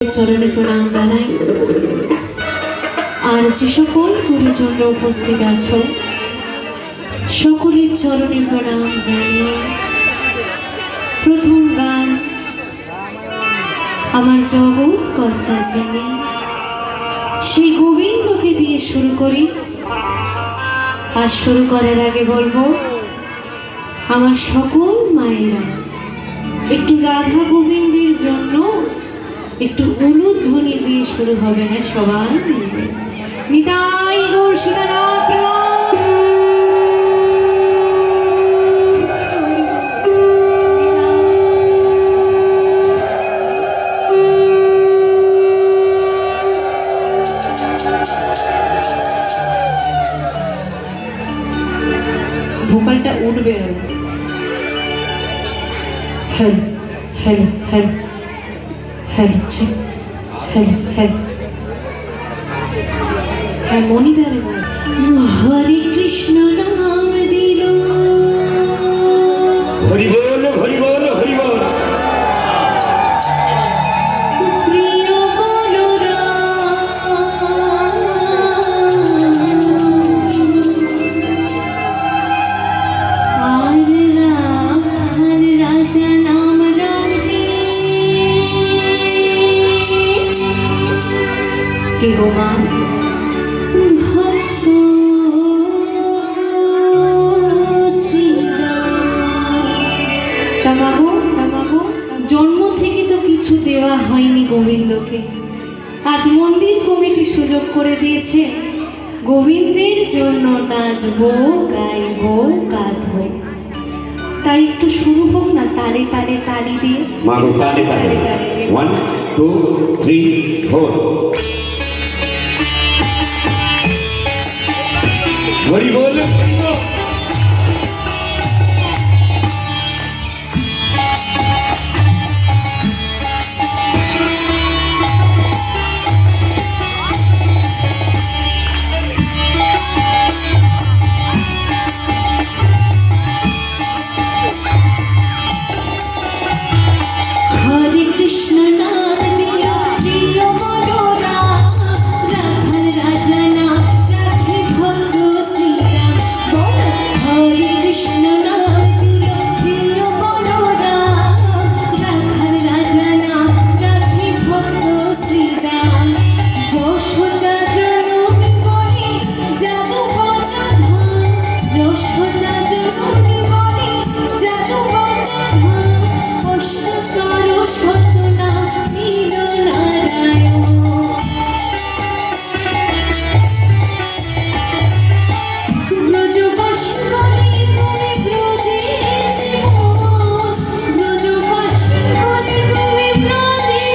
চরণে প্রণাম জানাই। আর যে সকল গুরুজনরা উপস্থিত আছো সকলের চরণে প্রণাম জানিয়ে প্রথম গান আমার জগৎ কর্তা যিনি সেই গোবিন্দকে দিয়ে শুরু করি। আর শুরু করার আগে বলবো আমার সকল মায়েরা একটু রাধা গোবিন্দের জন্য একটু উলুধ্বনি দিয়ে শুরু হবে। হ্যাঁ, সবাই নিতাই গৌর সীতানাথ ভোকালটা উঠবে। Hello hello hello hello hello hello হ্যাঁ মনিটারে বল। হরে কৃষ্ণ নাম দিল হরি বল হরি বল হরি বল। প্রিয় বলরাম আর রাজা নাম রাখে কে গো মা ভক্ত তামাগো জন্ম থেকে তো কিছু দেওয়া হয়নি গোবিন্দকে। আজ মন্দির কমিটি সুযোগ করে দিয়েছে গোবিন্দের জন্য নাচবো গাইবো কাঁদবো। তাই একটু শুরু হোক না তালে তালে তালি দিয়ে। মাগো তালে তালে 1 2 3 4 হরি বল হরি বল। হরে কৃষ্ণ নাম দিল প্রিয় বলরাম রাখাল রাজা নাম রাখে ভক্ত শ্রীরাম। হরে কৃষ্ণ নাম দিল প্রিয় বলরাম রাখাল রাজা নাম রাখে ভক্ত শ্রীরাম। যশোদা জননী বলে জাদু বাজা ধাম, যশোদা জননী বলে জাদু বাজা ধাম। অষ্টতর শতনাম নীল নারায়ণ। ব্রজবাসী বলে তুমি ব্রজে জীবন, ব্রজবাসী বলে তুমি ব্রজে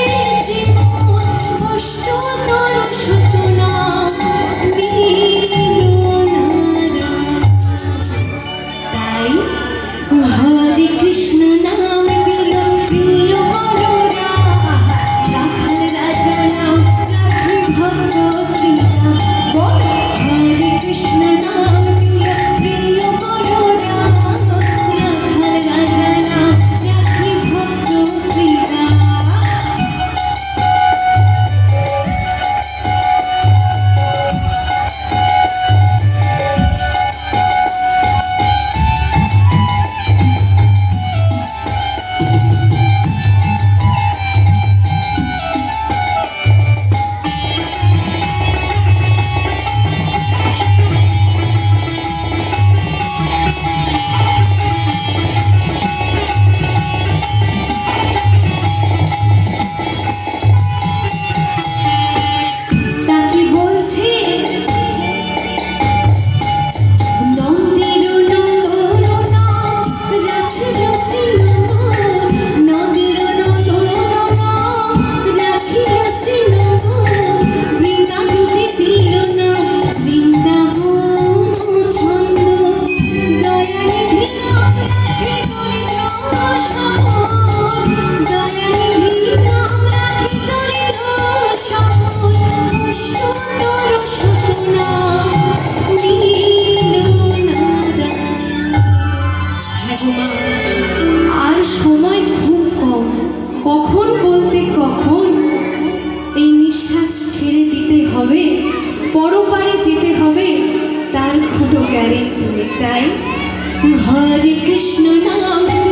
জীবন। অষ্টতর শতনাম নীল নারায়ণ। তাই হরে কৃষ্ণ নাম দিল প্রিয় বলরাম রাখাল রাজা নাম রাখে ভক্ত শ্রীরাম। হরে কৃষ্ণ নাম দিল প্রিয় বলরাম রাখাল রাজা নাম রাখে ভক্ত শ্রীরাম। তাকে বলছে নন্দির নন্দন রাখিল শ্রীনন্দন, নন্দির নন্দন রাখিল শ্রীনন্দন। বৃন্দাবতী দিল না বৃন্দাবন ছন্দ, দয়ানিধি নাম রাখি দরিদ্র সপন, দয়ানিধি নাম রাখি দরিদ্র সপন। অষ্টতর শতনাম নীল নারায়ণ। হ্যাঁ গো মা, আর সময় খুব কম, কখন বলতে কখন গাই হরে কৃষ্ণ নাম